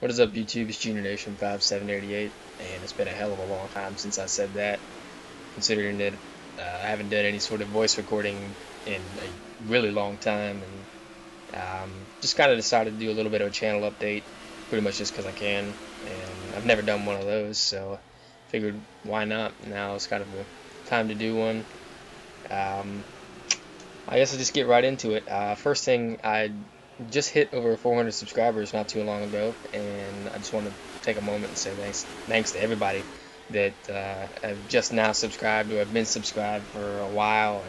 What is up, YouTube? It's jrnation5788, and it's been a hell of a long time since I said that, considering that I haven't done any sort of voice recording in a really long time, and just kind of decided to do a little bit of a channel update, pretty much just because I can, and I've never done one of those, so figured why not? Now it's kind of the time to do one. Um, I guess I'll just get right into it. First thing, I just hit over 400 subscribers not too long ago, and I just want to take a moment and say thanks to everybody that have just now subscribed or have been subscribed for a while,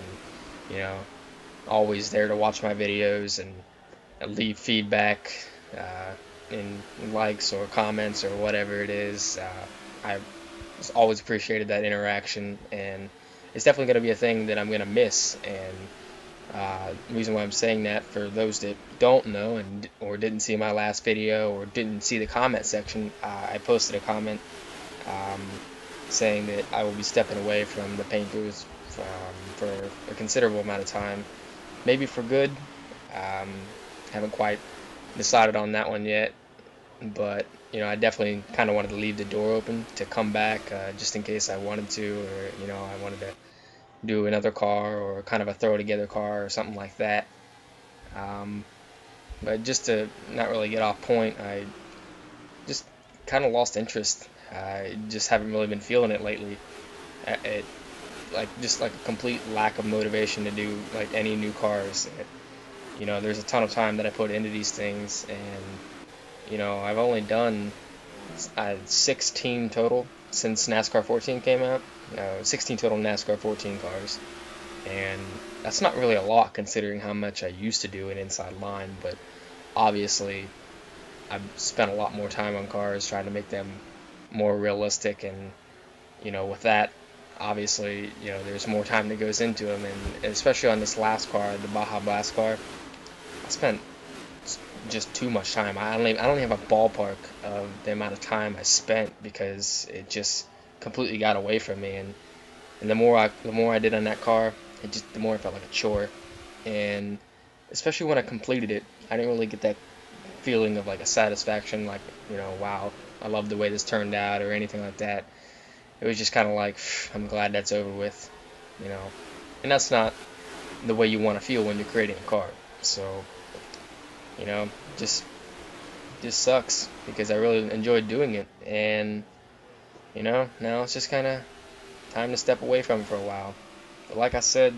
and always there to watch my videos and leave feedback uh, in likes or comments or whatever it is. I just always appreciated that interaction, and it's definitely going to be a thing that I'm going to miss. And the reason why I'm saying that, for those that don't know or didn't see my last video or didn't see the comment section, I posted a comment um, saying that I will be stepping away from the paint booth for a considerable amount of time, maybe for good. Um, haven't quite decided on that one yet, but I definitely kind of wanted to leave the door open to come back, just in case I wanted to, or I wanted to do another car or kind of a throw together car or something like that. Um, but just to not really get off point, I just kind of lost interest. I just haven't really been feeling it lately. It just like a complete lack of motivation to do like any new cars. There's a ton of time that I put into these things, and I've only done 16 total since NASCAR 14 came out. 16 total NASCAR 14 cars, and that's not really a lot considering how much I used to do in inside line. But obviously, I've spent a lot more time on cars trying to make them more realistic, and with that, obviously, there's more time that goes into them, and especially on this last car, the Baja Blast car, I spent just too much time. I don't even have a ballpark of the amount of time I spent because it just completely got away from me. And the more I did on that car, the more it felt like a chore. And especially when I completed it, I didn't really get that feeling of like a satisfaction, like wow, I love the way this turned out or anything like that. It was just kind of like, I'm glad that's over with, you know. And that's not the way you want to feel when you're creating a car. So, you know, just just sucks because I really enjoyed doing it, and now it's just kind of time to step away from it for a while. But like I said,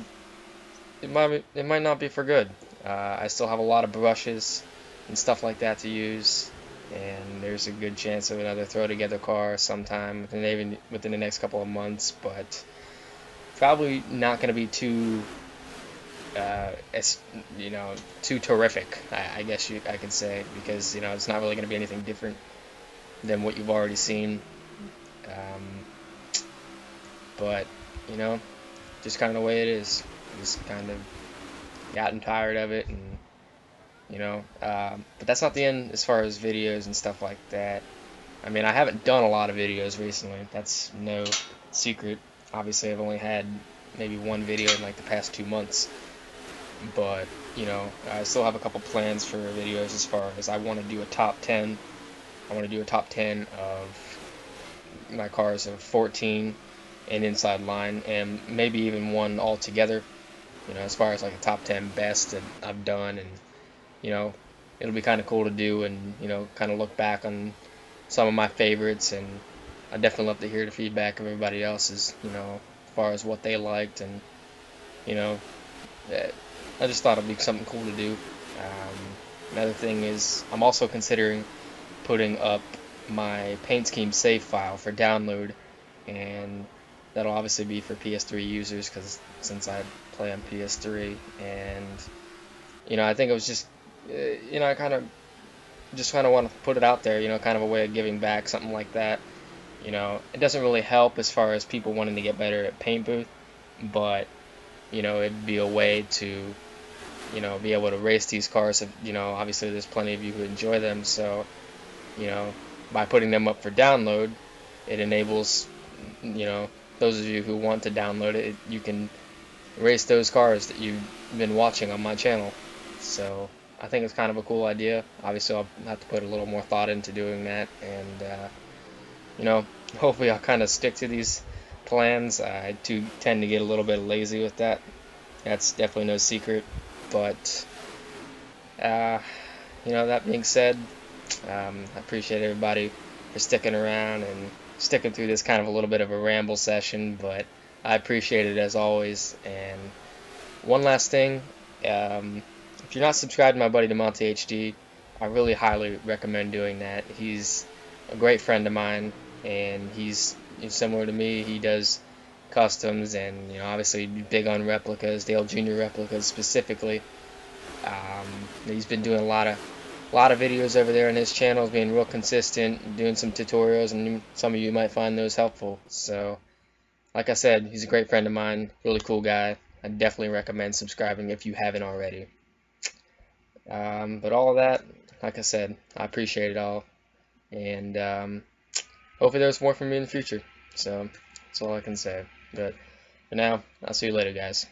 it might not be for good. I still have a lot of brushes and stuff like that to use, and there's a good chance of another throw together car sometime within the next couple of months. But probably not going to be too it's too terrific, I guess I could say, because it's not really going to be anything different than what you've already seen. Um, but just kind of the way it is. Just kind of gotten tired of it, and but that's not the end as far as videos and stuff like that. I mean, I haven't done a lot of videos recently. That's no secret. Obviously, I've only had maybe one video in like the past 2 months. But I still have a couple plans for videos as far as I want to do a top 10. I want to do a top 10 of my cars of 14 and inside line, and maybe even one altogether. As far as like a top 10 best that I've done, and it'll be kind of cool to do, and kind of look back on some of my favorites, and I definitely love to hear the feedback of everybody else's, as far as what they liked, and you know, I just thought it'd be something cool to do. Another thing is I'm also considering putting up my paint scheme save file for download, and that'll obviously be for PS3 users, because since I play on PS3, and I think it was just I kind of want to put it out there, kind of a way of giving back, something like that. It doesn't really help as far as people wanting to get better at paint booth, but it'd be a way to be able to race these cars. Obviously there's plenty of you who enjoy them, so you know, by putting them up for download, it enables those of you who want to download it, you can race those cars that you've been watching on my channel. So I think it's kind of a cool idea. Obviously, I'll have to put a little more thought into doing that, and you know, hopefully I'll kind of stick to these plans. I do tend to get a little bit lazy with that. That's definitely no secret. But uh, that being said, I appreciate everybody for sticking around and sticking through this kind of a little bit of a ramble session, but I appreciate it as always. And one last thing, if you're not subscribed to my buddy DeMonte HD, I really highly recommend doing that. He's a great friend of mine, and he's similar to me. He does customs, and obviously big on replicas, Dale Jr. replicas specifically. He's been doing a lot of videos over there on his channel, being real consistent, doing some tutorials, and some of you might find those helpful. So, like I said, he's a great friend of mine, really cool guy. I definitely recommend subscribing if you haven't already. But all of that, like I said, I appreciate it all, and hopefully there's more from me in the future. So that's all I can say. But for now, I'll see you later, guys.